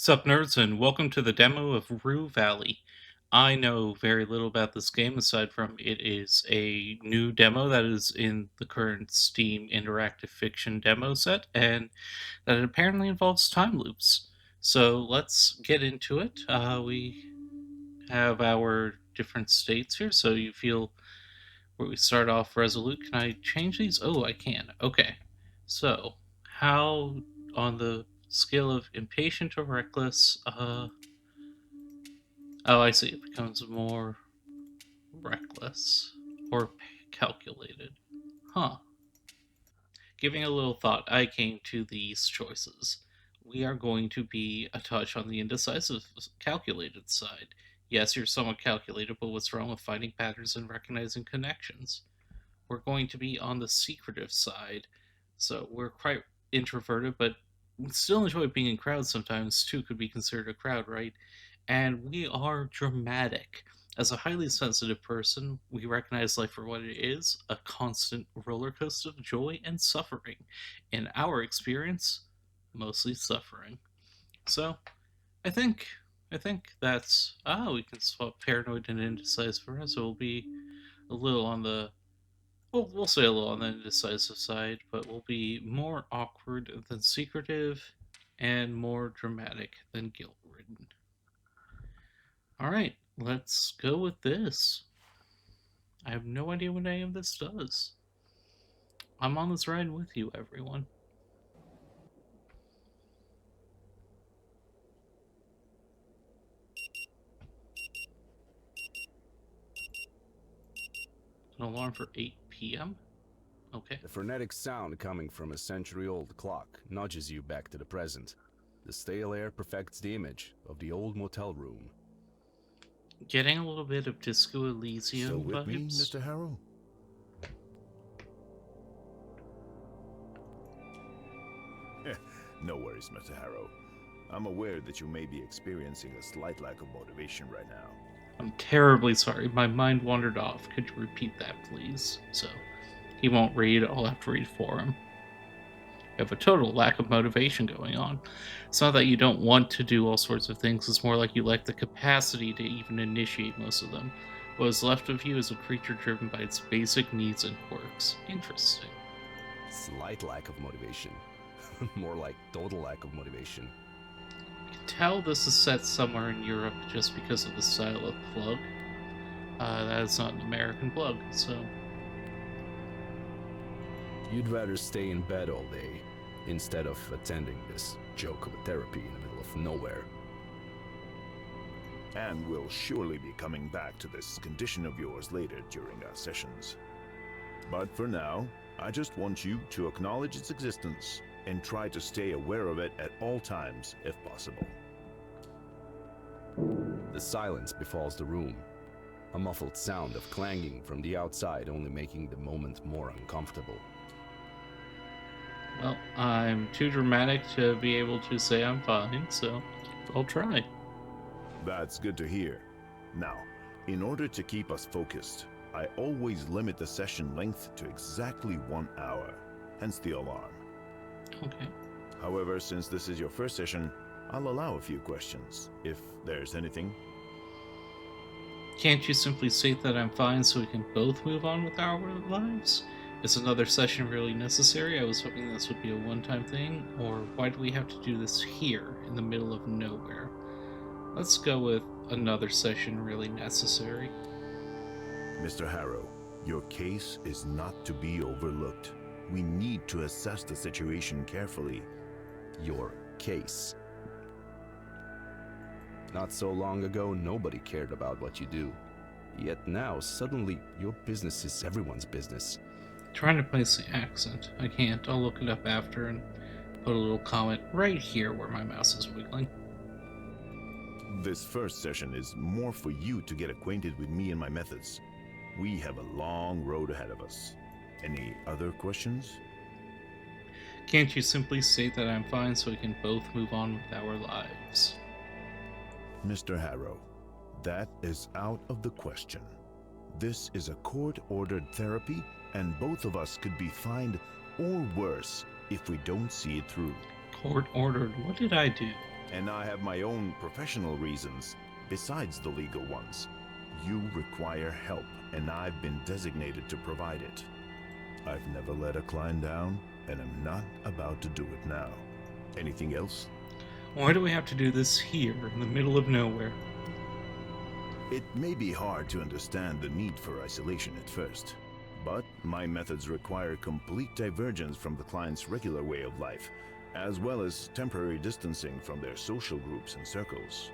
Sup, nerds, and welcome to the demo of Rue Valley. I know very little about this game aside from it is a new demo that is in the current Steam interactive fiction demo set, and that it apparently involves time loops. So let's get into it. We have our different states here, so you feel where we start off resolute. Can I change these? Oh, I can. Okay. So, how on the scale of impatient or reckless? Oh, I see. It becomes more reckless or calculated. Huh. Giving a little thought, I came to these choices. We are going to be a touch on the indecisive, calculated side. Yes, you're somewhat calculated, but what's wrong with finding patterns and recognizing connections? We're going to be on the secretive side. So we're quite introverted, but we still enjoy being in crowds sometimes, too, could be considered a crowd, right? And we are dramatic. As a highly sensitive person, we recognize life for what it is, a constant roller coaster of joy and suffering. In our experience, mostly suffering. So I think I think that's we can swap paranoid and indecisive for us. So we'll be a little on the we'll say a little on the indecisive side, but we'll be more awkward than secretive and more dramatic than guilt ridden. All right, let's go with this. I have no idea what any of this does. I'm on this ride with you, everyone. An alarm for 8 p.m.? Okay. The frenetic sound coming from a century-old clock nudges you back to the present. The stale air perfects the image of the old motel room. Getting a little bit of Disco Still Elysium with me, vibes. Mr. Harrow? No worries, Mr. Harrow. I'm aware that you may be experiencing a slight lack of motivation right now. I'm terribly sorry. My mind wandered off. Could you repeat that, please? So he won't read. I'll have to read for him. You have a total lack of motivation going on. It's not that you don't want to do all sorts of things, it's more like you lack the capacity to even initiate most of them. What is left of you is a creature driven by its basic needs and quirks. Interesting. Slight lack of motivation. More like total lack of motivation. You can tell this is set somewhere in Europe just because of the style of plug. That is not an American plug, so. You'd rather stay in bed all day instead of attending this joke of a therapy in the middle of nowhere. And we'll surely be coming back to this condition of yours later during our sessions. But for now, I just want you to acknowledge its existence and try to stay aware of it at all times if possible. The silence befalls the room. A muffled sound of clanging from the outside only making the moment more uncomfortable. Well, I'm too dramatic to be able to say I'm fine, so I'll try. That's good to hear. Now, in order to keep us focused, I always limit the session length to exactly 1 hour, hence the alarm. Okay. However, since this is your first session, I'll allow a few questions, if there's anything. Can't you simply state that I'm fine so we can both move on with our lives? Is another session really necessary? I was hoping this would be a one-time thing, or why do we have to do this here, in the middle of nowhere? Let's go with another session really necessary. Mr. Harrow, your case is not to be overlooked. We need to assess the situation carefully. Your case. Not so long ago, nobody cared about what you do. Yet now, suddenly, your business is everyone's business. Trying to place the accent. I can't. I'll look it up after and put a little comment right here where my mouse is wiggling. This first session is more for you to get acquainted with me and my methods. We have a long road ahead of us. Any other questions? Can't you simply state that I'm fine so we can both move on with our lives? Mr. Harrow, that is out of the question. This is a court-ordered therapy, and both of us could be fined or worse if we don't see it through. Court ordered. What did I do? and I have my own professional reasons, besides the legal ones. You require help, and I've been designated to provide it. I've never let a client down, and I'm not about to do it now. Anything else? Why do we have to do this here, in the middle of nowhere? It may be hard to understand the need for isolation at first, but my methods require complete divergence from the client's regular way of life, as well as temporary distancing from their social groups and circles.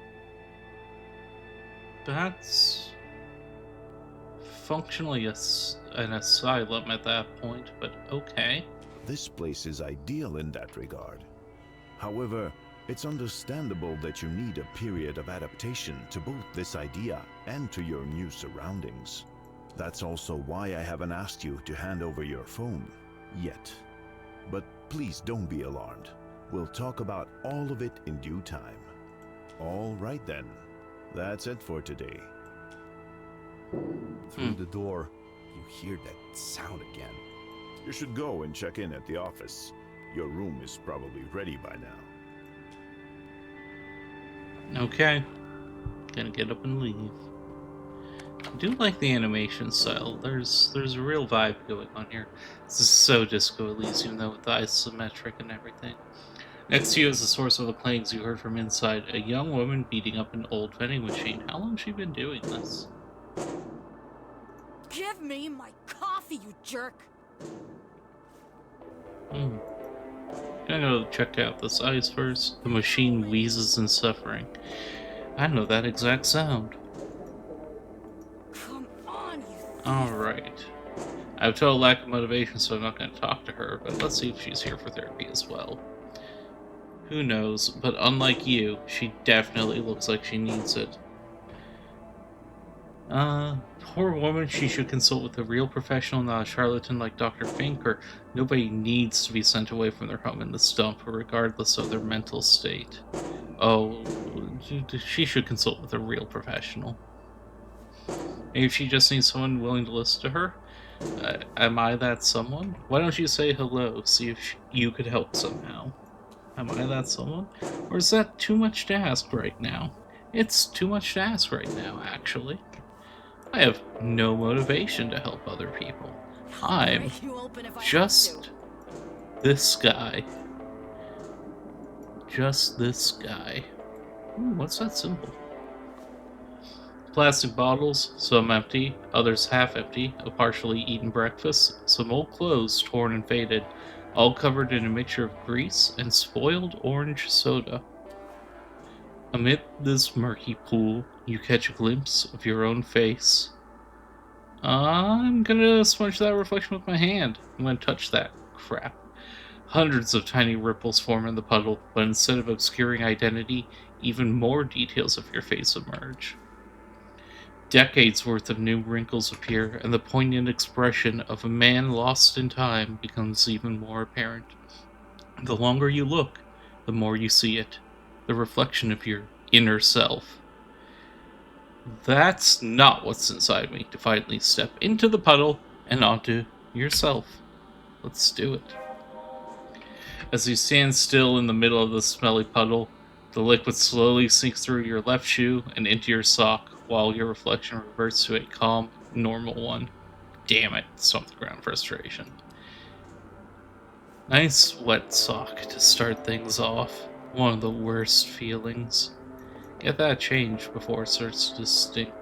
That's functionally an asylum at that point, but okay. This place is ideal in that regard. However, it's understandable that you need a period of adaptation to both this idea and to your new surroundings. That's also why I haven't asked you to hand over your phone yet. But please don't be alarmed. We'll talk about all of it in due time. All right then. That's it for today. Through the door, you hear that sound again. You should go and check in at the office. Your room is probably ready by now. Okay. Gonna get up and leave. I do like the animation style. There's a real vibe going on here. This is so Disco Elysium though, with the isometric and everything. Next to you is the source of the plagues you heard from inside. A young woman beating up an old vending machine. How long has she been doing this? Give me my coffee, you jerk! Gonna go check out this ice first. The machine wheezes in suffering. I know that exact sound. Come on, you... Alright. I have total lack of motivation, so I'm not going to talk to her, but let's see if she's here for therapy as well. Who knows, but unlike you, she definitely looks like she needs it. Poor woman, she should consult with a real professional, not a charlatan like Dr. Fink, or nobody needs to be sent away from their home in this dump, regardless of their mental state. Oh, she should consult with a real professional. Maybe she just needs someone willing to listen to her? Am I that someone? Why don't you say hello, see if you could help somehow? Am I that someone? Or is that too much to ask right now? It's too much to ask right now, actually. I have no motivation to help other people. I'm just this guy. Just this guy. Ooh, what's that symbol? Plastic bottles, some empty, others half empty, a partially eaten breakfast, some old clothes torn and faded, all covered in a mixture of grease and spoiled orange soda. Amid this murky pool, you catch a glimpse of your own face. I'm gonna smudge that reflection with my hand. I'm gonna touch that crap. Hundreds of tiny ripples form in the puddle, but instead of obscuring identity, even more details of your face emerge. Decades worth of new wrinkles appear, and the poignant expression of a man lost in time becomes even more apparent. The longer you look, the more you see it. The reflection of your inner self. That's not what's inside me, to finally step into the puddle and onto yourself. Let's do it. As you stand still in the middle of the smelly puddle, the liquid slowly sinks through your left shoe and into your sock, while your reflection reverts to a calm, normal one. Damn it, stomped the ground in frustration. Nice wet sock to start things off. One of the worst feelings. Get that changed before it starts to stink.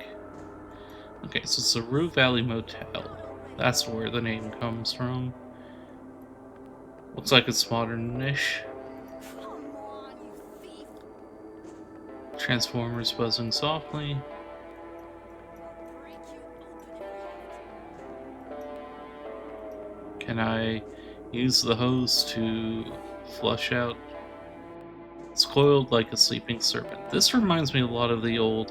Okay, so it's the Rue Valley motel. That's where the name comes from. Looks like it's modern-ish. Transformers buzzing softly. Can I use the hose to flush out? It's coiled like a sleeping serpent. This reminds me a lot of the old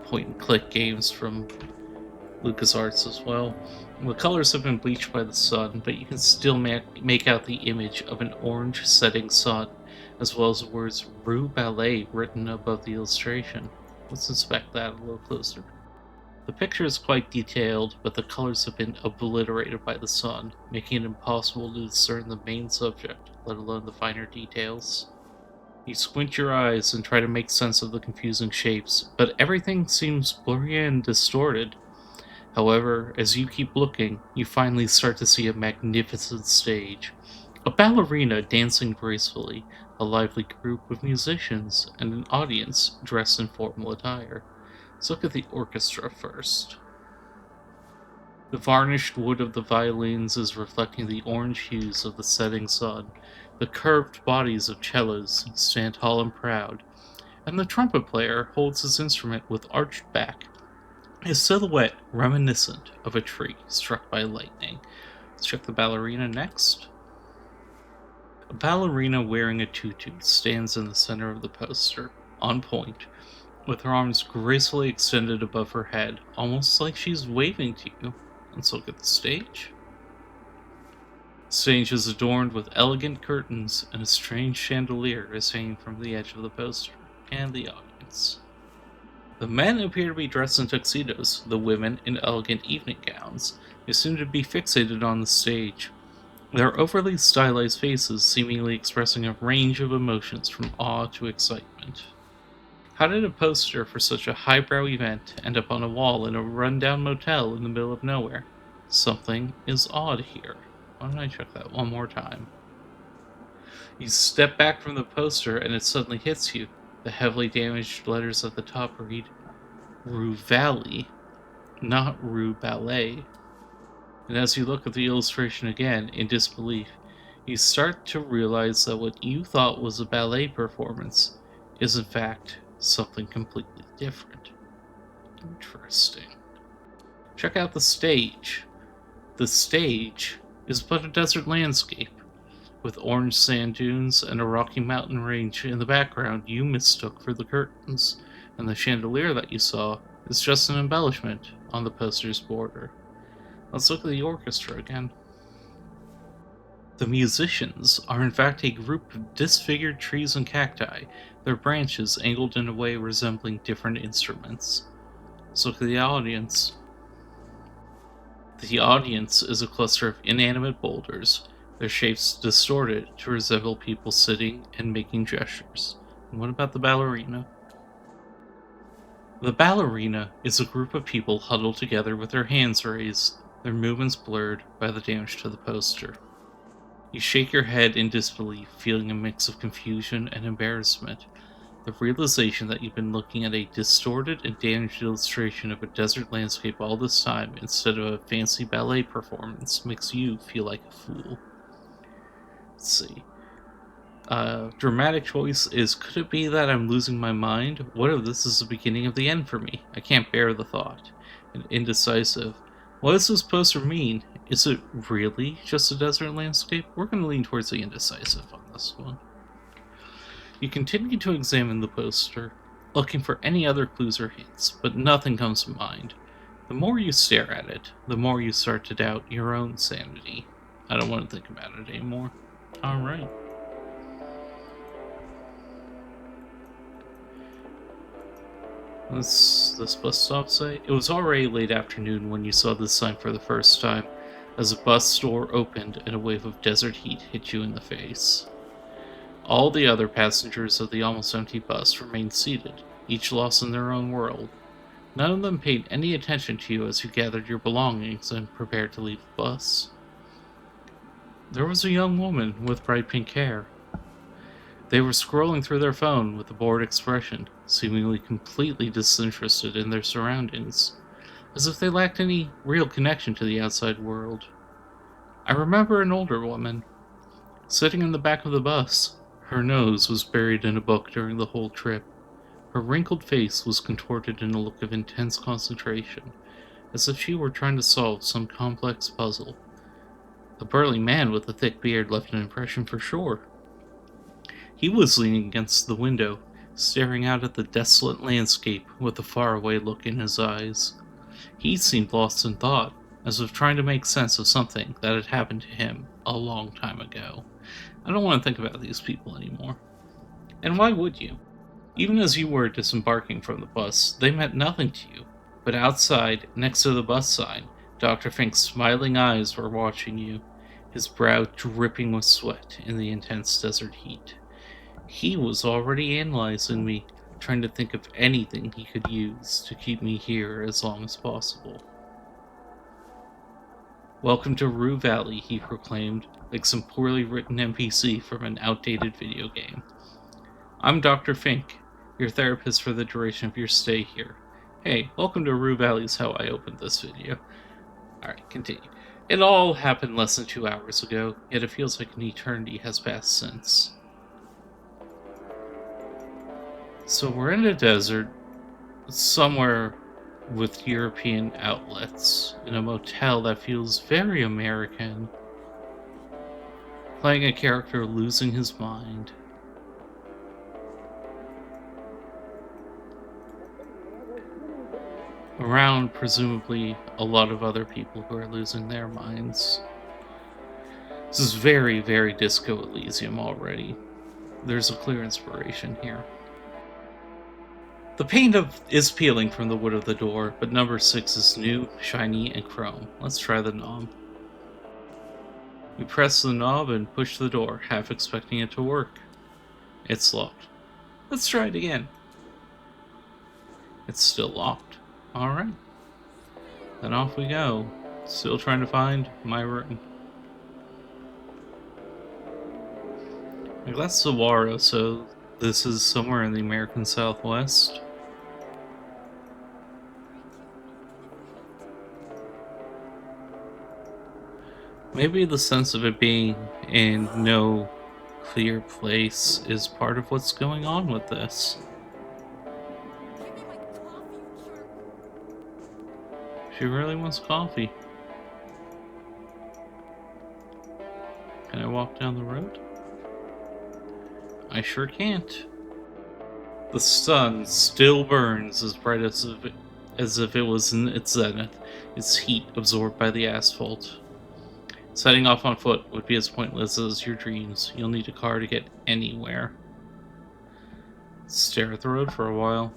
point-and-click games from LucasArts as well. The colors have been bleached by the sun, but you can still make out the image of an orange setting sun, as well as the words Rue Valley written above the illustration. Let's inspect that a little closer. The picture is quite detailed, but the colors have been obliterated by the sun, making it impossible to discern the main subject, let alone the finer details. You squint your eyes and try to make sense of the confusing shapes, but everything seems blurry and distorted. However, as you keep looking, you finally start to see a magnificent stage. A ballerina dancing gracefully, a lively group of musicians, and an audience dressed in formal attire. Let's look at the orchestra first. The varnished wood of the violins is reflecting the orange hues of the setting sun. The curved bodies of cellos stand tall and proud, and the trumpet player holds his instrument with arched back, his silhouette reminiscent of a tree struck by lightning. Let's check the ballerina next. A ballerina wearing a tutu stands in the center of the poster, on point, with her arms gracefully extended above her head, almost like she's waving to you. Let's look at the stage. The stage is adorned with elegant curtains, and a strange chandelier is hanging from the edge of the poster and the audience. The men appear to be dressed in tuxedos, the women in elegant evening gowns. They seem to be fixated on the stage, their overly stylized faces seemingly expressing a range of emotions from awe to excitement. How did a poster for such a highbrow event end up on a wall in a rundown motel in the middle of nowhere? Something is odd here. Why don't I check that one more time? You step back from the poster and it suddenly hits you. The heavily damaged letters at the top read Rue Valley, not Rue Ballet. And as you look at the illustration again in disbelief, you start to realize that what you thought was a ballet performance is in fact something completely different. Interesting. Check out the stage. The stage is but a desert landscape. With orange sand dunes and a rocky mountain range in the background you mistook for the curtains, and the chandelier that you saw is just an embellishment on the poster's border. Let's look at the orchestra again. The musicians are in fact a group of disfigured trees and cacti, their branches angled in a way resembling different instruments. Let's look at the audience. The audience is a cluster of inanimate boulders, their shapes distorted to resemble people sitting and making gestures. And what about the ballerina? The ballerina is a group of people huddled together with their hands raised, their movements blurred by the damage to the poster. You shake your head in disbelief, feeling a mix of confusion and embarrassment. The realization that you've been looking at a distorted and damaged illustration of a desert landscape all this time instead of a fancy ballet performance makes you feel like a fool. Let's see. Dramatic choice is, could it be that I'm losing my mind? What if this is the beginning of the end for me? I can't bear the thought. And indecisive. What does this poster mean? Is it really just a desert landscape? We're going to lean towards the indecisive on this one. You continue to examine the poster, looking for any other clues or hints, but nothing comes to mind. The more you stare at it, the more you start to doubt your own sanity. I don't want to think about it anymore. Alright. What's this bus stop say? It was already late afternoon when you saw this sign for the first time, as a bus door opened and a wave of desert heat hit you in the face. All the other passengers of the almost empty bus remained seated, each lost in their own world. None of them paid any attention to you as you gathered your belongings and prepared to leave the bus. There was a young woman with bright pink hair. They were scrolling through their phone with a bored expression, seemingly completely disinterested in their surroundings, as if they lacked any real connection to the outside world. I remember an older woman, sitting in the back of the bus. Her nose was buried in a book during the whole trip. Her wrinkled face was contorted in a look of intense concentration, as if she were trying to solve some complex puzzle. The burly man with the thick beard left an impression for sure. He was leaning against the window, staring out at the desolate landscape with a faraway look in his eyes. He seemed lost in thought, as if trying to make sense of something that had happened to him a long time ago. I don't want to think about these people anymore. And why would you? Even as you were disembarking from the bus, they meant nothing to you. But outside, next to the bus sign, Dr. Fink's smiling eyes were watching you, his brow dripping with sweat in the intense desert heat. He was already analyzing me, trying to think of anything he could use to keep me here as long as possible. "Welcome to Rue Valley," he proclaimed, like some poorly written NPC from an outdated video game. "I'm Dr. Fink, your therapist for the duration of your stay here. Hey, welcome to Rue Valley is how I opened this video." Alright, continue. "It all happened less than 2 hours ago, yet it feels like an eternity has passed since." So we're in a desert, somewhere with European outlets, in a motel that feels very American, playing a character losing his mind. Around, presumably, a lot of other people who are losing their minds. This is very, very Disco Elysium already. There's a clear inspiration here. The paint is peeling from the wood of the door, but number 6 is new, shiny, and chrome. Let's try the knob. We press the knob and push the door, half expecting it to work. It's locked. Let's try it again. It's still locked. Alright. Then off we go. Still trying to find my room. That's Saguaro, so this is somewhere in the American Southwest. Maybe the sense of it being in no clear place is part of what's going on with this. Give me my coffee, you jerk. She really wants coffee. Can I walk down the road? I sure can't. The sun still burns as bright as if it was in its zenith, its heat absorbed by the asphalt. Setting off on foot would be as pointless as your dreams. You'll need a car to get anywhere. Stare at the road for a while.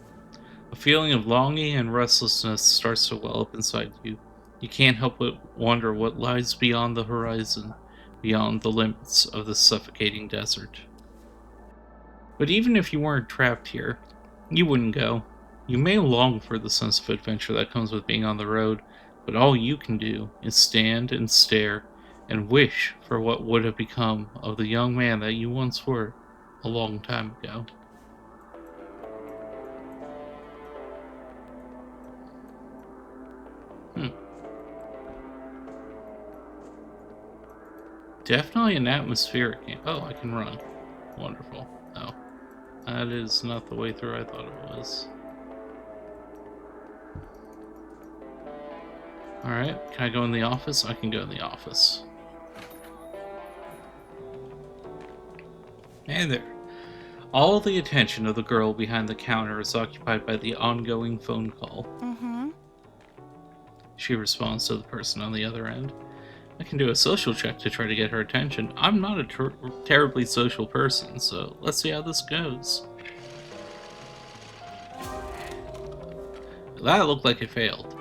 A feeling of longing and restlessness starts to well up inside you. You can't help but wonder what lies beyond the horizon, beyond the limits of this suffocating desert. But even if you weren't trapped here, you wouldn't go. You may long for the sense of adventure that comes with being on the road, but all you can do is stand and stare and wish for what would have become of the young man that you once were a long time ago. Definitely an atmospheric game. Oh, I can run. Wonderful. Oh, that is not the way through I thought it was. Alright, can I go in the office? I can go in the office. Hey there. All the attention of the girl behind the counter is occupied by the ongoing phone call. Mm-hmm. She responds to the person on the other end. I can do a social check to try to get her attention. I'm not a terribly social person, so let's see how this goes. That looked like it failed.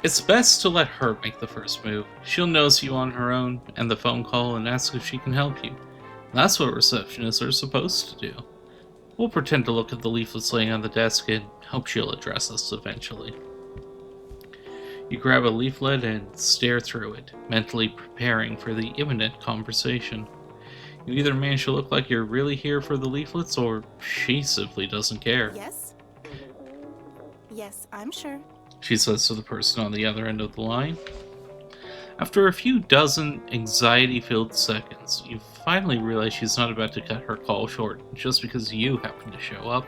It's best to let her make the first move. She'll notice you on her own, and the phone call, and ask if she can help you. That's what receptionists are supposed to do. We'll pretend to look at the leaflets laying on the desk and hope she'll address us eventually. You grab a leaflet and stare through it, mentally preparing for the imminent conversation. You either manage to look like you're really here for the leaflets, or she simply doesn't care. Yes? Yes, I'm sure. She says to the person on the other end of the line. After a few dozen anxiety-filled seconds, you finally realize she's not about to cut her call short just because you happen to show up.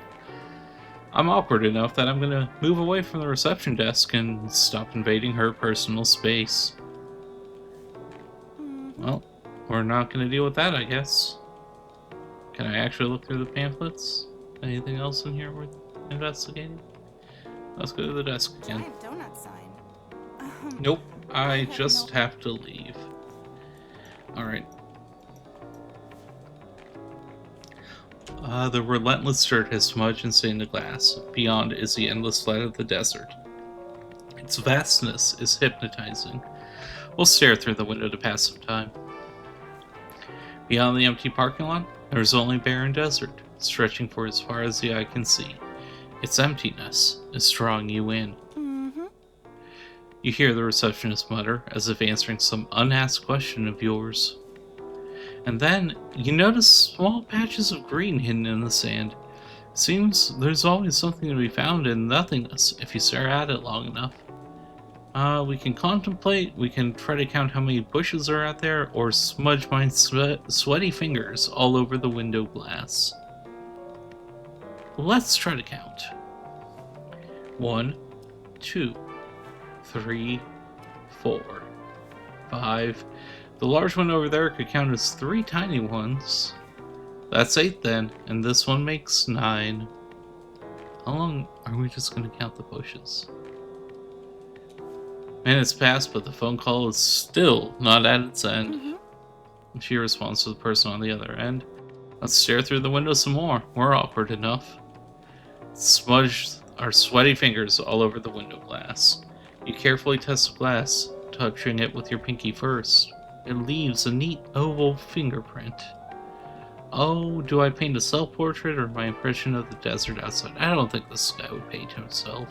I'm awkward enough that I'm gonna move away from the reception desk and stop invading her personal space. Well, we're not gonna deal with that, I guess. Can I actually look through the pamphlets? Anything else in here worth investigating? Let's go to the desk again. Giant donut sign. Nope, I just have to leave. Alright. The relentless dirt has smudged and stained the glass. Beyond is the endless flat of the desert. Its vastness is hypnotizing. We'll stare through the window to pass some time. Beyond the empty parking lot, there is only barren desert, stretching for as far as the eye can see. Its emptiness is drawing you in. Mm-hmm. You hear the receptionist mutter, as if answering some unasked question of yours. And then, you notice small patches of green hidden in the sand. Seems there's always something to be found in nothingness if you stare at it long enough. We can contemplate, we can try to count how many bushes are out there, or smudge my sweaty fingers all over the window glass. Let's try to count. 1, 2, 3, 4, 5. The large one over there could count as 3 tiny ones. That's 8 then, and this one makes 9. How long are we just going to count the bushes? Minutes pass, but the phone call is still not at its end. Mm-hmm. She responds to the person on the other end. Let's stare through the window some more. We're awkward enough. Smudge our sweaty fingers all over the window glass. You carefully test the glass, touching it with your pinky first. It leaves a neat oval fingerprint. Oh, do I paint a self-portrait or my impression of the desert outside? I don't think this guy would paint himself.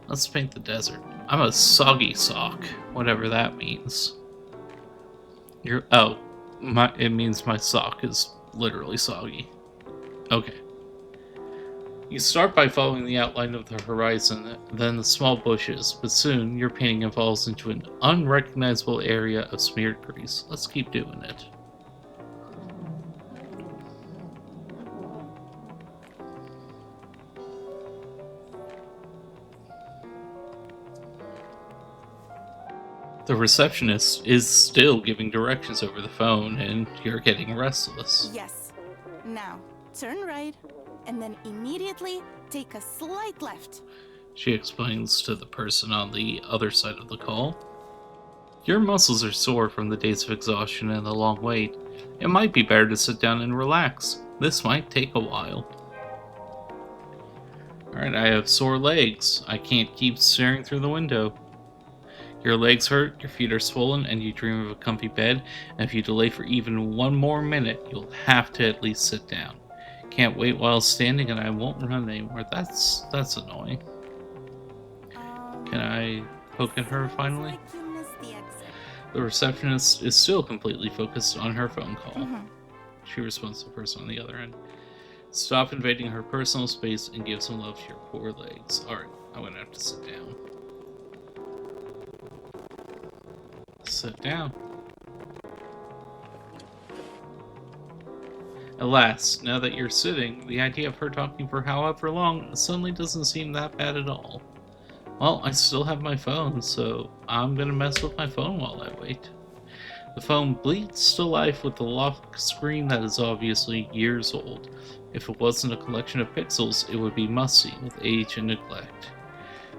Let's paint the desert. I'm a soggy sock, whatever that means. It means my sock is literally soggy. Okay. You start by following the outline of the horizon, then the small bushes, but soon your painting evolves into an unrecognizable area of smeared grease. Let's keep doing it. The receptionist is still giving directions over the phone, and you're getting restless. Yes. Now, turn right, and then immediately take a slight left. She explains to the person on the other side of the call. Your muscles are sore from the days of exhaustion and the long wait. It might be better to sit down and relax. This might take a while. Alright, I have sore legs. I can't keep staring through the window. Your legs hurt, your feet are swollen, and you dream of a comfy bed, and if you delay for even 1 more minute, you'll have to at least sit down. Can't wait while standing, and I won't run anymore. That's annoying. Can I poke at her finally? Like you missed the exit. The receptionist is still completely focused on her phone call. Mm-hmm. She responds to the person on the other end. Stop invading her personal space and give some love to your poor legs. Alright, I'm gonna have to sit down. Sit down. Alas, now that you're sitting, the idea of her talking for however long suddenly doesn't seem that bad at all. Well, I still have my phone, so I'm gonna mess with my phone while I wait. The phone bleats to life with the lock screen that is obviously years old. If it wasn't a collection of pixels, it would be musty with age and neglect.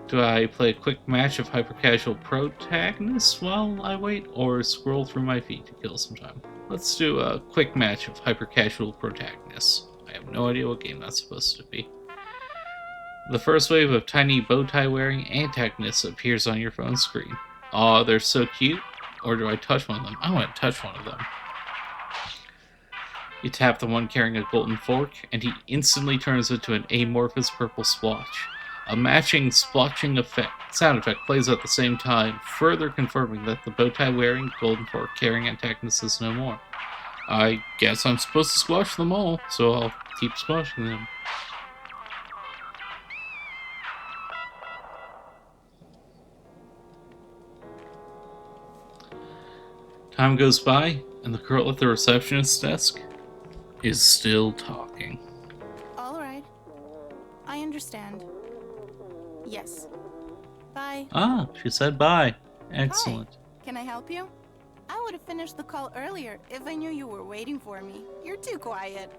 Do I play a quick match of hyper-casual protagonists while I wait, or scroll through my feed to kill some time? Let's do a quick match of hyper-casual protagonists. I have no idea what game that's supposed to be. The first wave of tiny bow-tie-wearing antagonists appears on your phone screen. Aw, they're so cute. Or do I touch one of them? I want to touch one of them. You tap the one carrying a golden fork, and he instantly turns into an amorphous purple splotch. A matching splotching sound effect plays at the same time, further confirming that the bow-tie-wearing, golden fork-carrying antagonist is no more. I guess I'm supposed to squash them all, so I'll keep squashing them. Time goes by, and the girl at the receptionist's desk is still talking. All right. I understand. Yes. Bye. Ah, she said bye. Excellent. Hi. Can I help you? I would have finished the call earlier if I knew you were waiting for me. You're too quiet.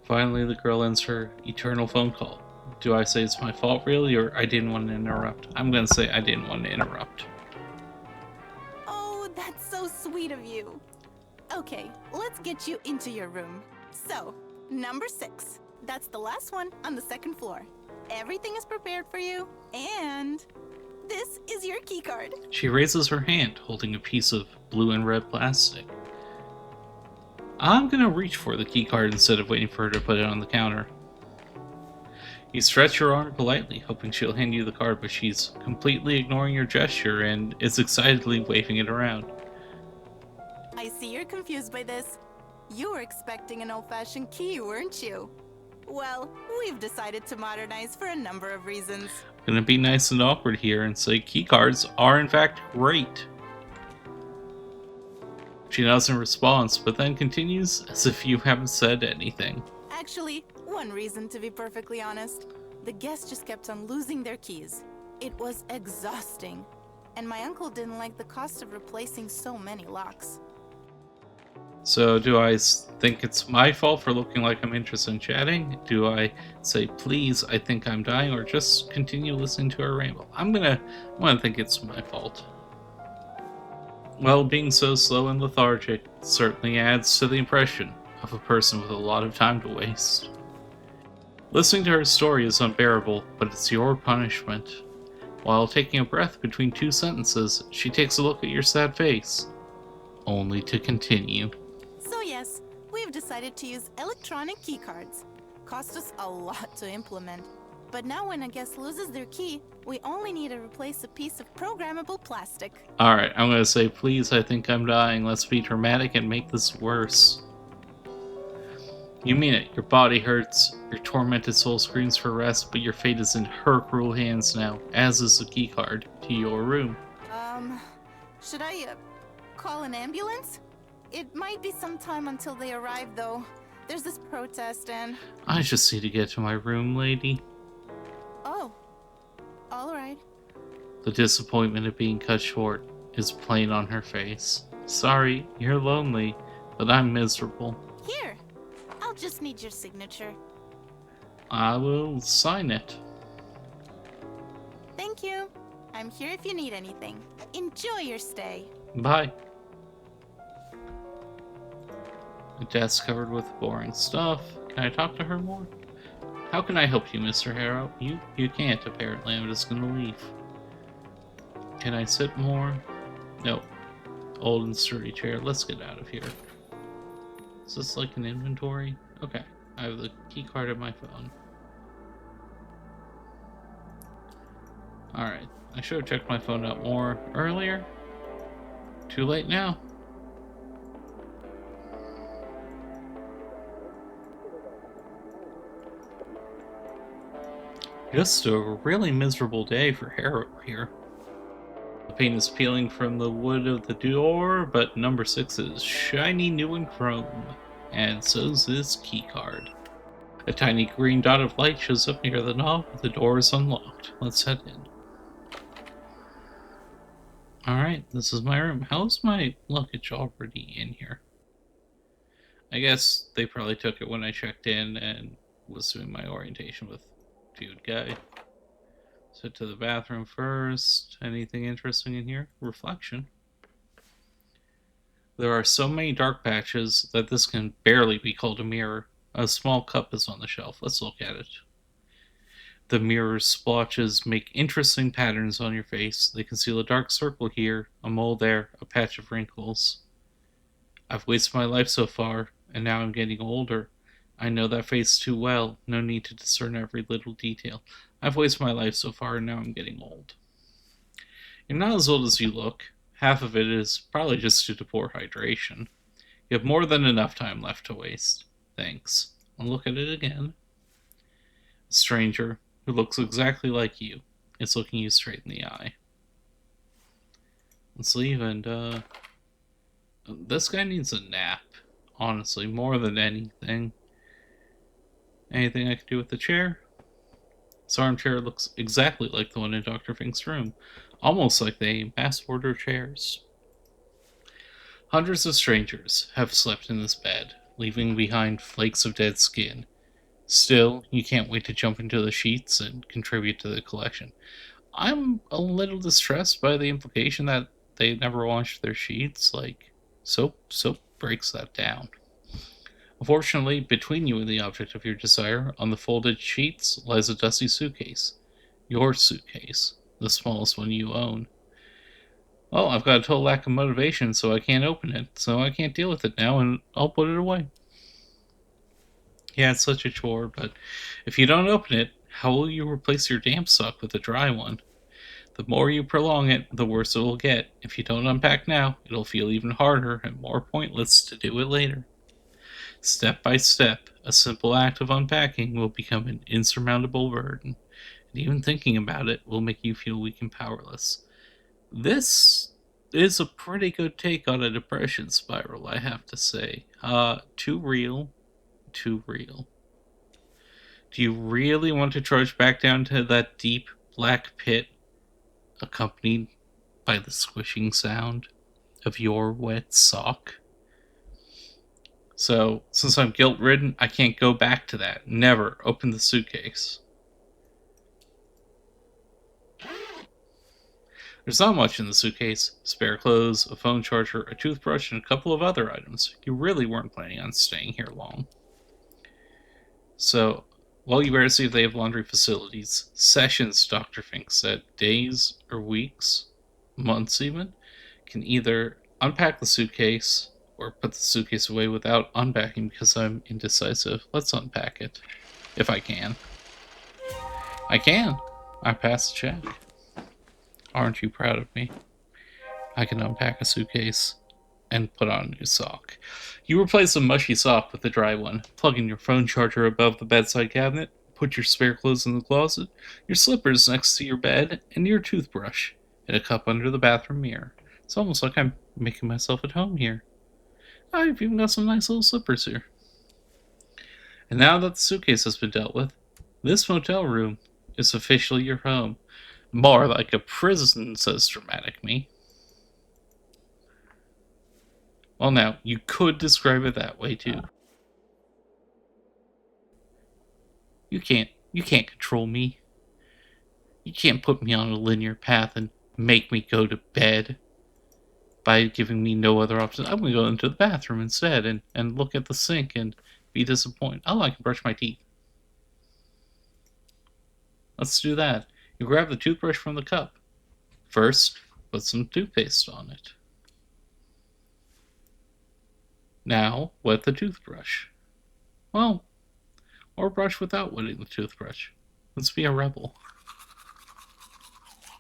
Finally, the girl ends her eternal phone call. Do I say it's my fault, really, or I didn't want to interrupt? I'm gonna say I didn't want to interrupt. Oh, that's so sweet of you. Okay, let's get you into your room. So, number 6. That's the last one on the 2nd floor. Everything is prepared for you, and this is your keycard. She raises her hand, holding a piece of blue and red plastic. I'm gonna reach for the keycard instead of waiting for her to put it on the counter. You stretch your arm politely, hoping she'll hand you the card, but she's completely ignoring your gesture and is excitedly waving it around. I see you're confused by this. You were expecting an old-fashioned key, weren't you? Well, we've decided to modernize for a number of reasons. I'm gonna be nice and awkward here and say keycards are in fact great. She nods in response, but then continues as if you haven't said anything. Actually, one reason to be perfectly honest. The guests just kept on losing their keys. It was exhausting. And my uncle didn't like the cost of replacing so many locks. So do I think it's my fault for looking like I'm interested in chatting? Do I say, please, I think I'm dying, or just continue listening to her ramble? I'm gonna think it's my fault. Well, being so slow and lethargic certainly adds to the impression of a person with a lot of time to waste. Listening to her story is unbearable, but it's your punishment. While taking a breath between two sentences, she takes a look at your sad face, only to continue. So yes, we've decided to use electronic keycards. Cost us a lot to implement. But now when a guest loses their key, we only need to replace a piece of programmable plastic. Alright, I'm gonna say, please, I think I'm dying. Let's be dramatic and make this worse. You mean it. Your body hurts. Your tormented soul screams for rest, but your fate is in her cruel hands now, as is the keycard to your room. Should I, call an ambulance? It might be some time until they arrive, though. There's this protest and... I just need to get to my room, lady. Oh. Alright. The disappointment of being cut short is plain on her face. Sorry, you're lonely, but I'm miserable. Here. I'll just need your signature. I will sign it. Thank you. I'm here if you need anything. Enjoy your stay. Bye. The desk covered with boring stuff. Can I talk to her more? How can I help you, Mr. Harrow? You can't, apparently. I'm just gonna leave. Can I sit more? Nope. Old and sturdy chair. Let's get out of here. Is this like an inventory? Okay. I have the key card in my phone. Alright. I should have checked my phone out more earlier. Too late now. Just a really miserable day for Harrow here. The paint is peeling from the wood of the door, but number 6 is shiny new and chrome, and so's this keycard. A tiny green dot of light shows up near the knob, but the door is unlocked. Let's head in. Alright, this is my room. How's my luggage already in here? I guess they probably took it when I checked in and was doing my orientation with dude guy. So to the bathroom first. Anything interesting in here? Reflection. There are so many dark patches that this can barely be called a mirror. A small cup is on the shelf. Let's look at it. The mirror's splotches make interesting patterns on your face. They conceal a dark circle here, a mole there, a patch of wrinkles. I've wasted my life so far, and now I'm getting older. I know that face too well. No need to discern every little detail. I've wasted my life so far, and now I'm getting old. You're not as old as you look. Half of it is probably just due to poor hydration. You have more than enough time left to waste. Thanks. I'll look at it again. A stranger who looks exactly like you is looking you straight in the eye. Let's leave, and this guy needs a nap. Honestly, more than anything. Anything I can do with the chair? This armchair looks exactly like the one in Dr. Fink's room. Almost like they mass-order chairs. Hundreds of strangers have slept in this bed, leaving behind flakes of dead skin. Still, you can't wait to jump into the sheets and contribute to the collection. I'm a little distressed by the implication that they never washed their sheets. Like, soap breaks that down. Unfortunately, between you and the object of your desire, on the folded sheets lies a dusty suitcase. Your suitcase, the smallest one you own. Well, I've got a total lack of motivation, so I can't open it. So I can't deal with it now, and I'll put it away. Yeah, it's such a chore, but if you don't open it, how will you replace your damp sock with a dry one? The more you prolong it, the worse it will get. If you don't unpack now, it'll feel even harder and more pointless to do it later. Step by step, a simple act of unpacking will become an insurmountable burden, and even thinking about it will make you feel weak and powerless. This is a pretty good take on a depression spiral, I have to say. Too real, too real. Do you really want to trudge back down to that deep black pit, accompanied by the squishing sound of your wet sock? So, since I'm guilt ridden, I can't go back to that. Never open the suitcase. There's not much in the suitcase: spare clothes, a phone charger, a toothbrush, and a couple of other items. You really weren't planning on staying here long. So, while you better see if they have laundry facilities, sessions, Dr. Fink said, days or weeks, months even, can either unpack the suitcase or put the suitcase away without unpacking because I'm indecisive. Let's unpack it. If I can. I can. I passed the check. Aren't you proud of me? I can unpack a suitcase and put on a new sock. You replace a mushy sock with a dry one, plug in your phone charger above the bedside cabinet, put your spare clothes in the closet, your slippers next to your bed, and your toothbrush in a cup under the bathroom mirror. It's almost like I'm making myself at home here. I've even got some nice little slippers here. And now that the suitcase has been dealt with, this motel room is officially your home. More like a prison, says Dramatic Me. Well, now, you could describe it that way, too. You can't control me. You can't put me on a linear path and make me go to bed by giving me no other option. I'm going to go into the bathroom instead and look at the sink and be disappointed. Oh, I can brush my teeth. Let's do that. You grab the toothbrush from the cup. First, put some toothpaste on it. Now, wet the toothbrush. Well, or brush without wetting the toothbrush. Let's be a rebel.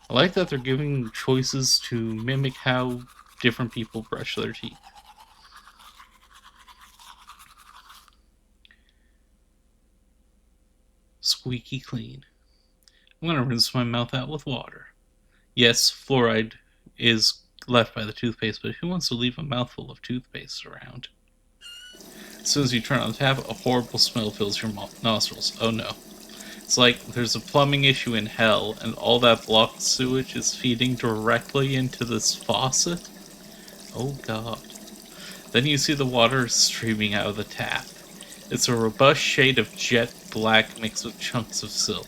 I like that they're giving choices to mimic how different people brush their teeth. Squeaky clean. I'm going to rinse my mouth out with water. Yes, fluoride is left by the toothpaste, but who wants to leave a mouthful of toothpaste around? As soon as you turn on the tap, a horrible smell fills your nostrils. Oh no. It's like there's a plumbing issue in hell, and all that blocked sewage is feeding directly into this faucet? Oh god. Then you see the water streaming out of the tap. It's a robust shade of jet black mixed with chunks of silk.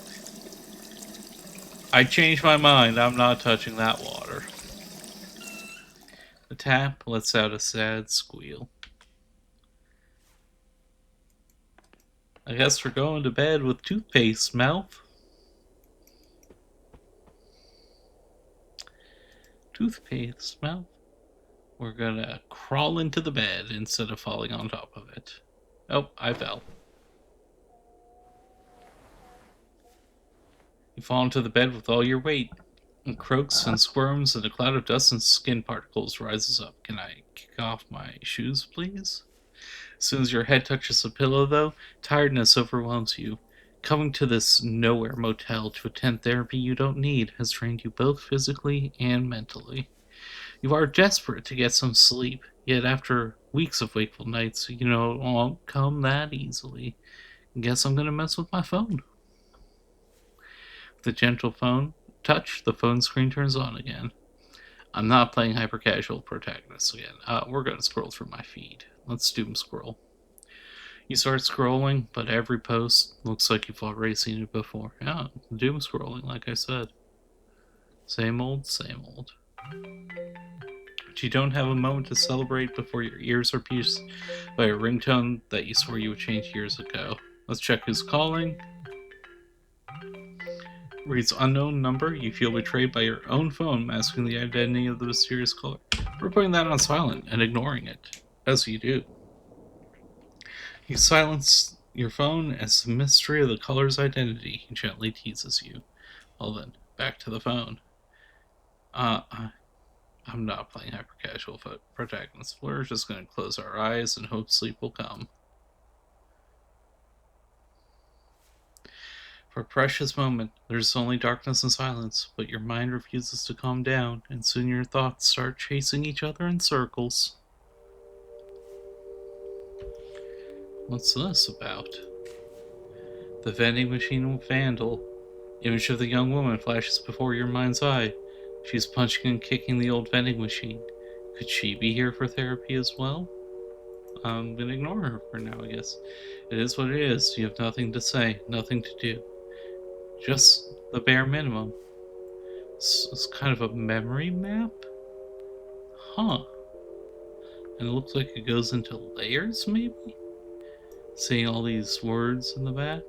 I changed my mind, I'm not touching that water. The tap lets out a sad squeal. I guess we're going to bed with toothpaste, mouth. Toothpaste, mouth. We're gonna crawl into the bed instead of falling on top of it. Oh, I fell. You fall into the bed with all your weight. And croaks and squirms, and a cloud of dust and skin particles rises up. Can I kick off my shoes, please? As soon as your head touches the pillow, though, tiredness overwhelms you. Coming to this nowhere motel to attend therapy you don't need has drained you both physically and mentally. You are desperate to get some sleep, yet after weeks of wakeful nights, you know it won't come that easily. Guess I'm gonna mess with my phone. With a gentle phone touch, the phone screen turns on again. I'm not playing hyper-casual protagonist again. We're gonna scroll through my feed. Let's doom scroll. You start scrolling, but every post looks like you've already seen it before. Yeah, doom scrolling, like I said. Same old, same old. But you don't have a moment to celebrate before your ears are pierced by a ringtone that you swore you would change years ago. Let's check who's calling. Reads unknown number. You feel betrayed by your own phone masking the identity of the mysterious caller. We're putting that on silent and ignoring it, as you do. You silence your phone as the mystery of the caller's identity gently teases you. Well then, back to the phone. I'm not playing hyper casual protagonist. We're just going to close our eyes and hope sleep will come. For a precious moment, there's only darkness and silence, but your mind refuses to calm down, and soon your thoughts start chasing each other in circles. What's this about? The vending machine vandal. Image of the young woman flashes before your mind's eye. She's punching and kicking the old vending machine. Could she be here for therapy as well? I'm gonna ignore her for now, I guess. It is what it is. You have nothing to say, nothing to do. Just the bare minimum. It's kind of a memory map? Huh. And it looks like it goes into layers, maybe? Seeing all these words in the back.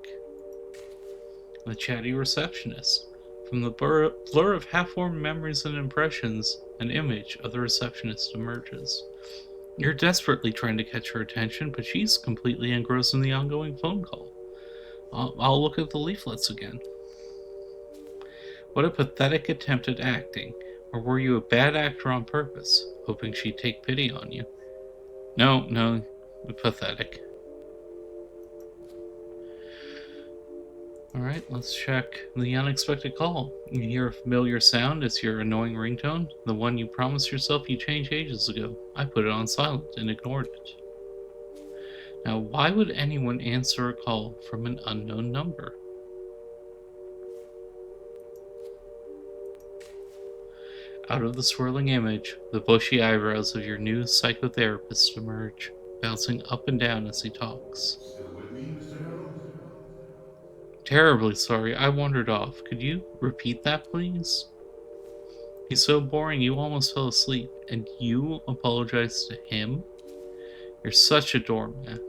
The chatty receptionist. From the blur of half-formed memories and impressions, an image of the receptionist emerges. You're desperately trying to catch her attention, but she's completely engrossed in the ongoing phone call. I'll look at the leaflets again. What a pathetic attempt at acting. Or were you a bad actor on purpose, hoping she'd take pity on you? No, pathetic. Alright, let's check the unexpected call. You hear a familiar sound. It's your annoying ringtone, the one you promised yourself you'd change ages ago. I put it on silent and ignored it. Now, why would anyone answer a call from an unknown number? Out of the swirling image, the bushy eyebrows of your new psychotherapist emerge, bouncing up and down as he talks. Still with me, Mr. Harold? Terribly sorry, I wandered off. Could you repeat that, please? He's so boring you almost fell asleep, and you apologize to him? You're such a doormat.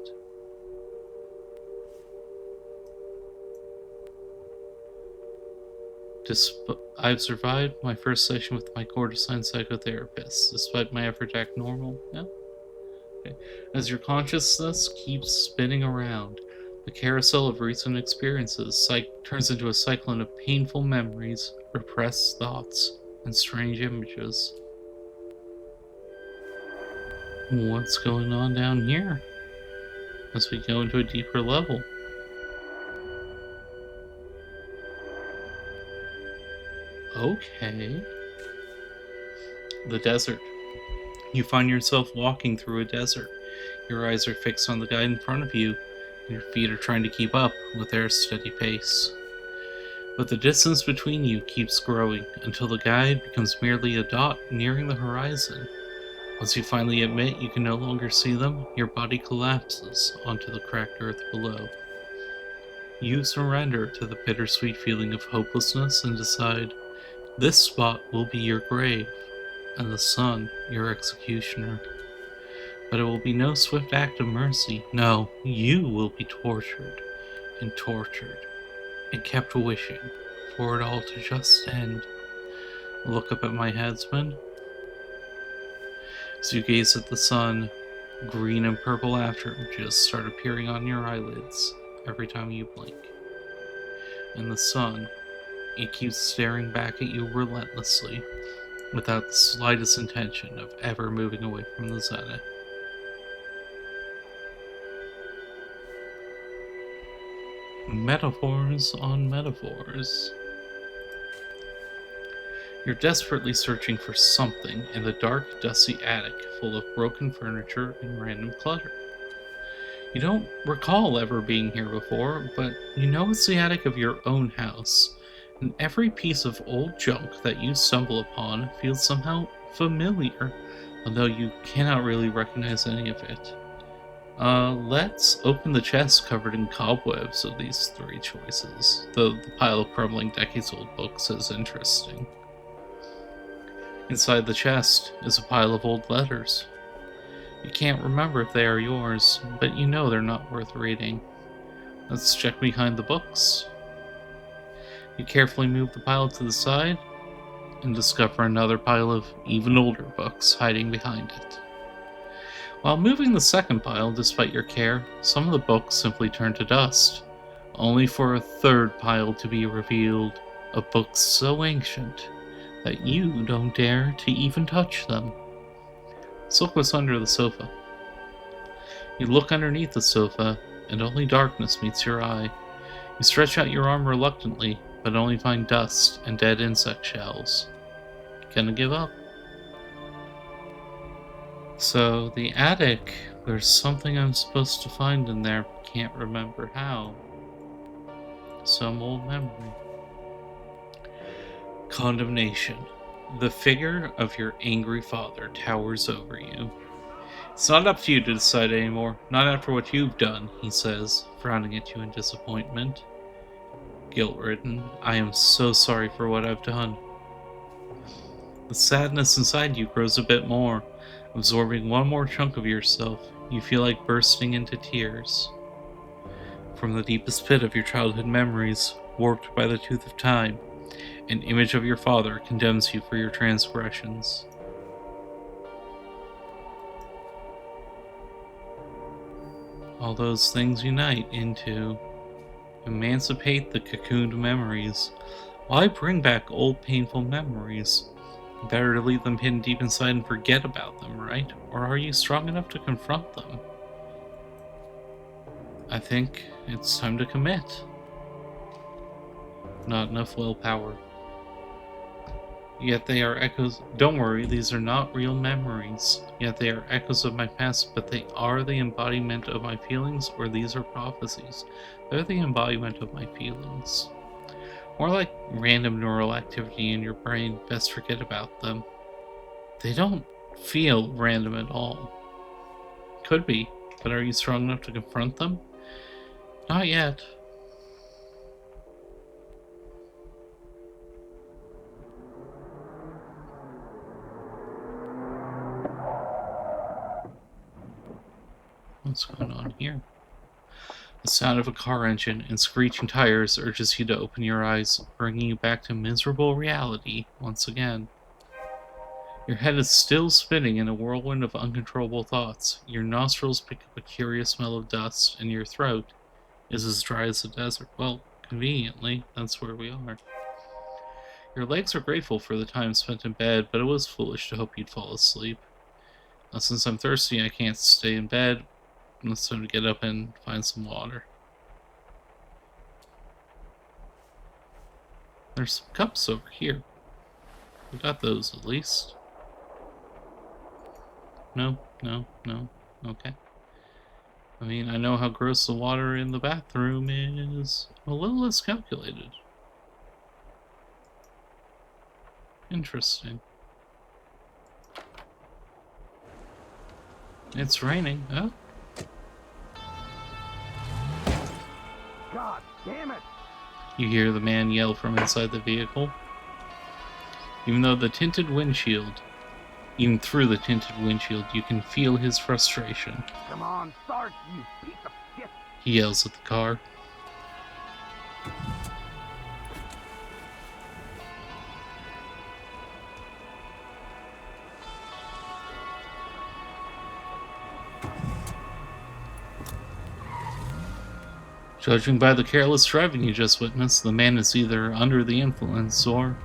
I've survived my first session with my court-assigned psychotherapist, despite my effort to act normal. Yeah? Okay. As your consciousness keeps spinning around, the carousel of recent experiences turns into a cyclone of painful memories, repressed thoughts, and strange images. What's going on down here? As we go into a deeper level. Okay. The desert. You find yourself walking through a desert. Your eyes are fixed on the guide in front of you, and your feet are trying to keep up with their steady pace. But the distance between you keeps growing until the guide becomes merely a dot nearing the horizon. Once you finally admit you can no longer see them, your body collapses onto the cracked earth below. You surrender to the bittersweet feeling of hopelessness and decide, this spot will be your grave, and the sun your executioner. But it will be no swift act of mercy. No, you will be tortured, and kept wishing for it all to just end. Look up at my headsman. As you gaze at the sun, green and purple afterimages start appearing on your eyelids every time you blink. And the sun, it keeps staring back at you relentlessly, without the slightest intention of ever moving away from the zenith. Metaphors on metaphors. You're desperately searching for something in the dark, dusty attic full of broken furniture and random clutter. You don't recall ever being here before, but you know it's the attic of your own house, and every piece of old junk that you stumble upon feels somehow familiar, although you cannot really recognize any of it. Let's open the chest covered in cobwebs of these three choices, though the pile of crumbling decades-old books is interesting. Inside the chest is a pile of old letters. You can't remember if they are yours, but you know they're not worth reading. Let's check behind the books. You carefully move the pile to the side and discover another pile of even older books hiding behind it. While moving the second pile, despite your care, some of the books simply turn to dust, only for a third pile to be revealed of books so ancient that you don't dare to even touch them. So look what's under the sofa. You look underneath the sofa, and only darkness meets your eye. You stretch out your arm reluctantly, but only find dust and dead insect shells. Gonna give up. So, the attic, there's something I'm supposed to find in there, but can't remember how. Some old memory. Condemnation. The figure of your angry father towers over you. It's not up to you to decide anymore, not after what you've done, he says, frowning at you in disappointment. Guilt-ridden, I am so sorry for what I've done. The sadness inside you grows a bit more, absorbing one more chunk of yourself. You feel like bursting into tears. From the deepest pit of your childhood memories, warped by the tooth of time, an image of your father condemns you for your transgressions. All those things unite into emancipate the cocooned memories. Why bring back old painful memories? Better to leave them hidden deep inside and forget about them, right? Or are you strong enough to confront them? I think it's time to commit. Not enough willpower. Yet they are echoes. Don't worry, these are not real memories. Yet they are echoes of my past, but they are the embodiment of my feelings, or these are prophecies. They're the embodiment of my feelings. More like random neural activity in your brain. Best forget about them. They don't feel random at all. Could be, but are you strong enough to confront them? Not yet. What's going on here? The sound of a car engine and screeching tires urges you to open your eyes, bringing you back to miserable reality once again. Your head is still spinning in a whirlwind of uncontrollable thoughts. Your nostrils pick up a curious smell of dust, and your throat is as dry as the desert. Well, conveniently, that's where we are. Your legs are grateful for the time spent in bed, but it was foolish to hope you'd fall asleep. Now, since I'm thirsty, I can't stay in bed. It's time to get up and find some water. There's some cups over here. We got those at least. No. Okay. I mean, I know how gross the water in the bathroom is. A little less calculated. Interesting. It's raining. Oh. God damn it! You hear the man yell from inside the vehicle. Even through the tinted windshield, you can feel his frustration. Come on, start, you piece of shit! He yells at the car. Judging by the careless driving you just witnessed, the man is either under the influence or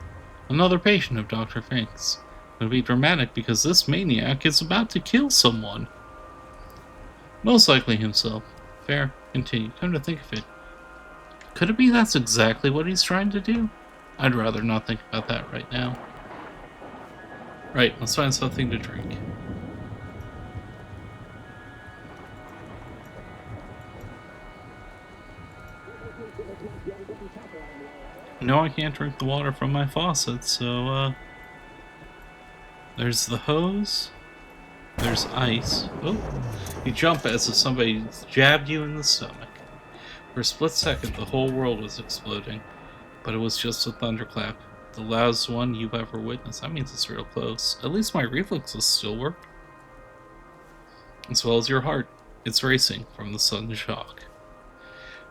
another patient of Dr. Fink's. It'll be dramatic because this maniac is about to kill someone. Most likely himself. Fair. Continue. Come to think of it. Could it be that's exactly what he's trying to do? I'd rather not think about that right now. Right, let's find something to drink. No, I can't drink the water from my faucet, so, there's the hose. There's ice. Oh, you jump as if somebody jabbed you in the stomach. For a split second, the whole world was exploding, but it was just a thunderclap. The loudest one you've ever witnessed. That means it's real close. At least my reflexes still work. As well as your heart. It's racing from the sudden shock.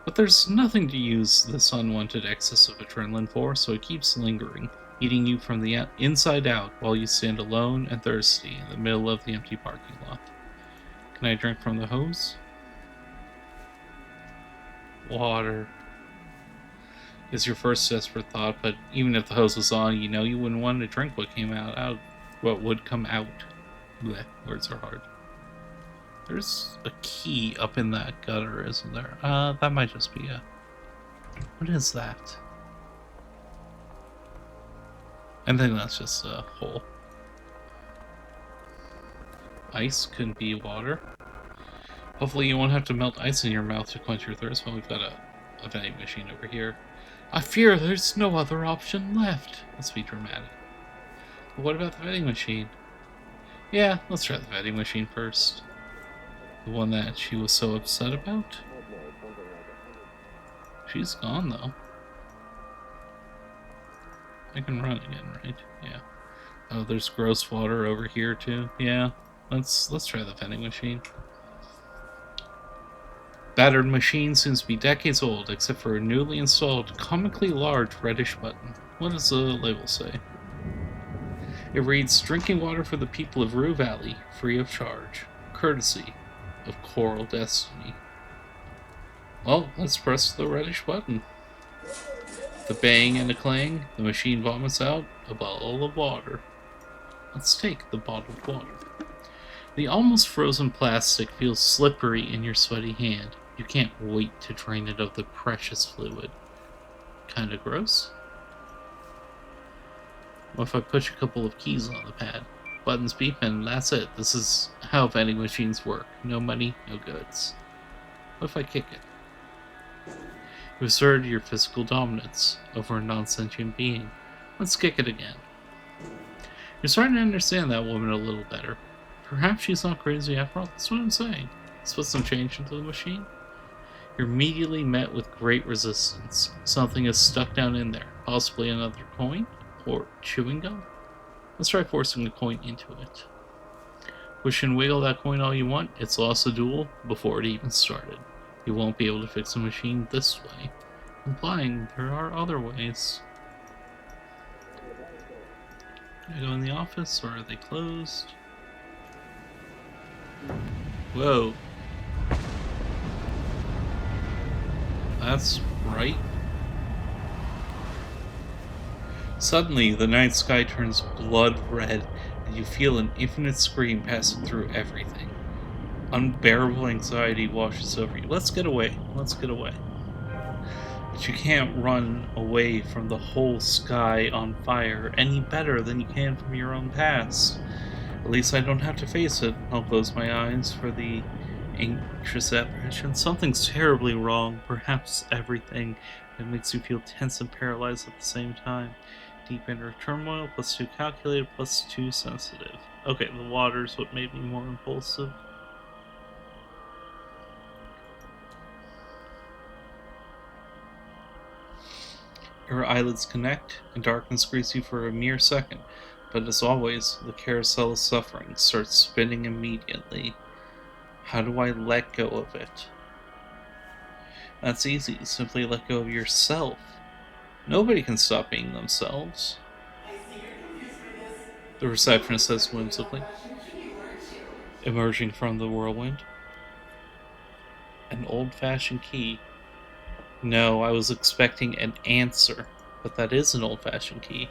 But there's nothing to use this unwanted excess of adrenaline for, so it keeps lingering, eating you from the inside out while you stand alone and thirsty in the middle of the empty parking lot. Can I drink from the hose? Water is your first desperate thought, but even if the hose was on, you know you wouldn't want to drink what would come out. Blech, words are hard. There's a key up in that gutter, isn't there? That might just be a... What is that? I think that's just a hole. Ice couldn't be water. Hopefully you won't have to melt ice in your mouth to quench your thirst. Well, we've got a vending machine over here. I fear there's no other option left. Let's be dramatic. But what about the vending machine? Yeah, let's try the vending machine first. The one that she was so upset about? She's gone, though. I can run again, right? Yeah. Oh, there's gross water over here, too. Yeah, let's try the vending machine. Battered machine seems to be decades old, except for a newly installed, comically large reddish button. What does the label say? It reads, "Drinking water for the people of Rue Valley, free of charge. Courtesy of Coral Destiny." Well, let's press the reddish button. The bang and a clang, the machine vomits out a bottle of water. Let's take the bottled water. The almost frozen plastic feels slippery in your sweaty hand. You can't wait to drain it of the precious fluid. Kinda gross. What if I push a couple of keys on the pad? Buttons beep and that's it. This is how vending machines work. No money, no goods. What if I kick it? You assert your physical dominance over a non-sentient being. Let's kick it again. You're starting to understand that woman a little better. Perhaps she's not crazy after all. That's what I'm saying. Let's put some change into the machine. You're immediately met with great resistance. Something is stuck down in there. Possibly another coin? Or chewing gum? Let's try forcing a coin into it. Push and wiggle that coin all you want. It's lost the duel before it even started. You won't be able to fix a machine this way. Implying there are other ways. Can I go in the office or are they closed? Whoa. That's right. Suddenly, the night sky turns blood red, and you feel an infinite scream passing through everything. Unbearable anxiety washes over you. Let's get away. Let's get away. But you can't run away from the whole sky on fire any better than you can from your own past. At least I don't have to face it. I'll close my eyes for the anxious apprehension. Something's terribly wrong. Perhaps everything that makes you feel tense and paralyzed at the same time. Deep inner turmoil, +2 calculated, +2 sensitive. Okay, the water's what made me more impulsive. Your eyelids connect, and darkness greets you for a mere second. But as always, the carousel of suffering starts spinning immediately. How do I let go of it? That's easy. Simply let go of yourself. Nobody can stop being themselves. The receptionist says whimsically, emerging from the whirlwind. An old-fashioned key. No, I was expecting an answer, but that is an old-fashioned key.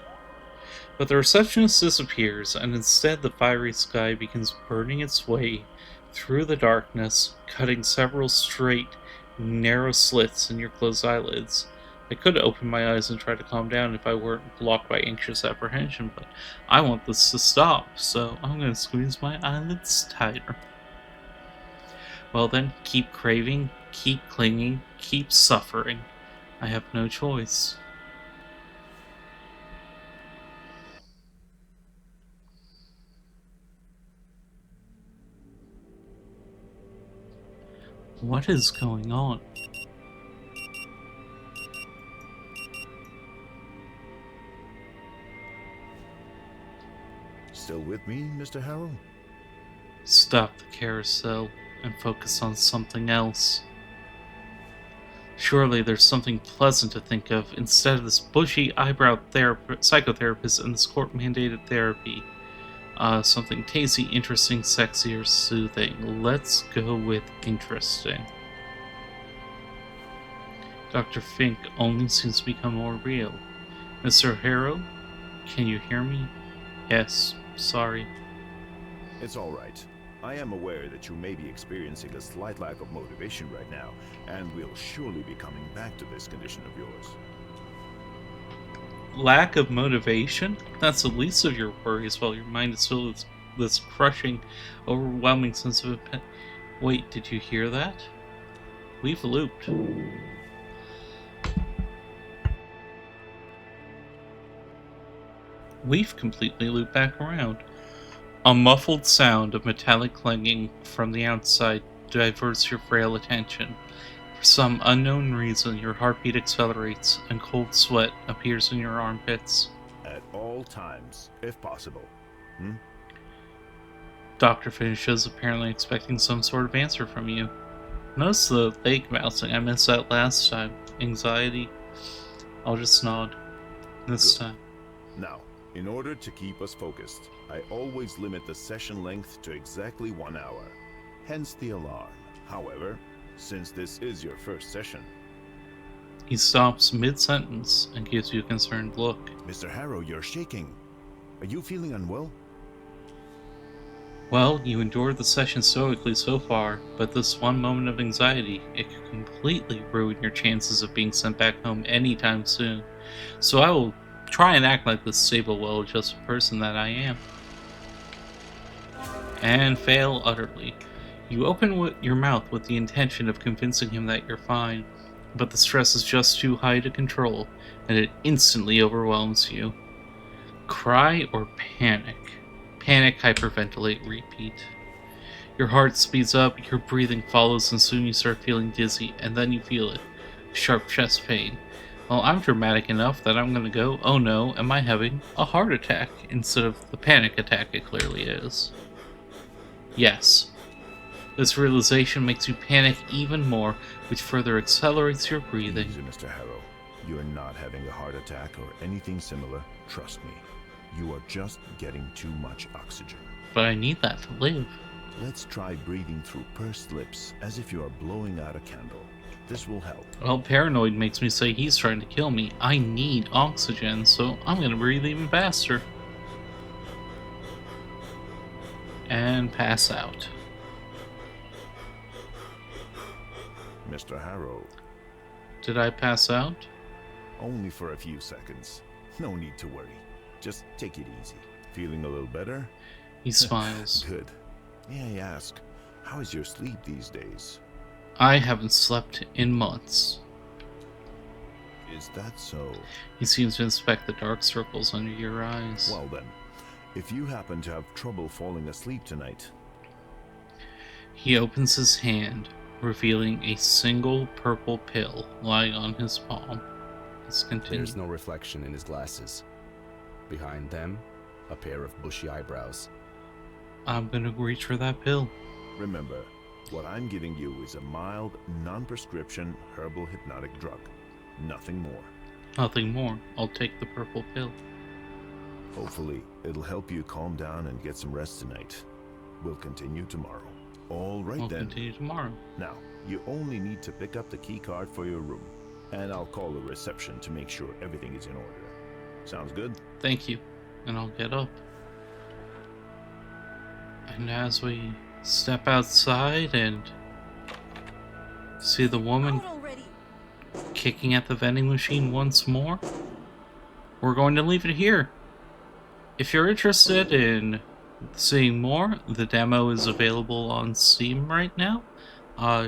But the receptionist disappears, and instead the fiery sky begins burning its way through the darkness, cutting several straight, narrow slits in your closed eyelids. I could open my eyes and try to calm down if I weren't blocked by anxious apprehension, but I want this to stop, so I'm going to squeeze my eyelids tighter. Well then, keep craving, keep clinging, keep suffering. I have no choice. What is going on? Still with me, Mr. Harrow? Stop the carousel and focus on something else. Surely there's something pleasant to think of instead of this bushy-eyebrow psychotherapist and this court-mandated therapy. Something tasty, interesting, sexy, or soothing. Let's go with interesting. Dr. Fink only seems to become more real. Mr. Harrow, can you hear me? Yes, sorry. It's all right. I am aware that you may be experiencing a slight lack of motivation right now, and we'll surely be coming back to this condition of yours. Lack of motivation? That's the least of your worries while your mind is filled with this crushing, overwhelming sense of Wait, did you hear that? We've looped. We've completely looped back around. A muffled sound of metallic clanging from the outside diverts your frail attention. For some unknown reason, your heartbeat accelerates and cold sweat appears in your armpits. At all times, if possible. Doctor finishes, apparently expecting some sort of answer from you. Notice the fake mousing. I missed that last time. Anxiety. I'll just nod. This time. Now, in order to keep us focused, I always limit the session length to exactly 1 hour. Hence the alarm. However, since this is your first session... He stops mid-sentence and gives you a concerned look. Mr. Harrow, you're shaking. Are you feeling unwell? Well, you endured the session stoically so far, but this one moment of anxiety, it could completely ruin your chances of being sent back home anytime soon. So I will try and act like the stable, well-adjusted person that I am. And fail utterly. You open your mouth with the intention of convincing him that you're fine, but the stress is just too high to control, and it instantly overwhelms you. Cry or panic? Panic, hyperventilate, repeat. Your heart speeds up, your breathing follows, and soon you start feeling dizzy, and then you feel it. Sharp chest pain. Well, I'm dramatic enough that I'm gonna go, oh no, am I having a heart attack? Instead of the panic attack it clearly is. Yes. This realization makes you panic even more, which further accelerates your breathing. Easy, Mr. Harrow. You are not having a heart attack or anything similar. Trust me. You are just getting too much oxygen. But I need that to live. Let's try breathing through pursed lips as if you are blowing out a candle. This will help. Well, paranoid makes me say he's trying to kill me. I need oxygen, so I'm gonna breathe even faster. And pass out. Mr. Harrow. Did I pass out? Only for a few seconds. No need to worry. Just take it easy. Feeling a little better? He smiles. Good. May I ask, how is your sleep these days? I haven't slept in months. Is that so? He seems to inspect the dark circles under your eyes. Well then, if you happen to have trouble falling asleep tonight... He opens his hand, revealing a single purple pill lying on his palm. Let's continue. There's no reflection in his glasses. Behind them, a pair of bushy eyebrows. I'm gonna reach for that pill. Remember, what I'm giving you is a mild, non-prescription herbal hypnotic drug. Nothing more. Nothing more. I'll take the purple pill. Hopefully, it'll help you calm down and get some rest tonight. We'll continue tomorrow. All right We'll then. continue tomorrow. Now, you only need to pick up the key card for your room, and I'll call the reception to make sure everything is in order. Sounds good? Thank you. And I'll get up. And as we step outside and see the woman Out already. kicking at the vending machine once more, we're going to leave it here. If you're interested in seeing more, the demo is available on Steam right now.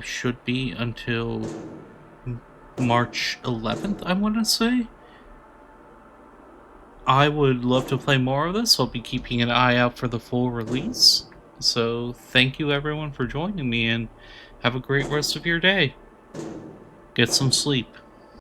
Should be until March 11th, I want to say. I would love to play more of this. I'll be keeping an eye out for the full release. So thank you everyone for joining me, and have a great rest of your day. Get some sleep.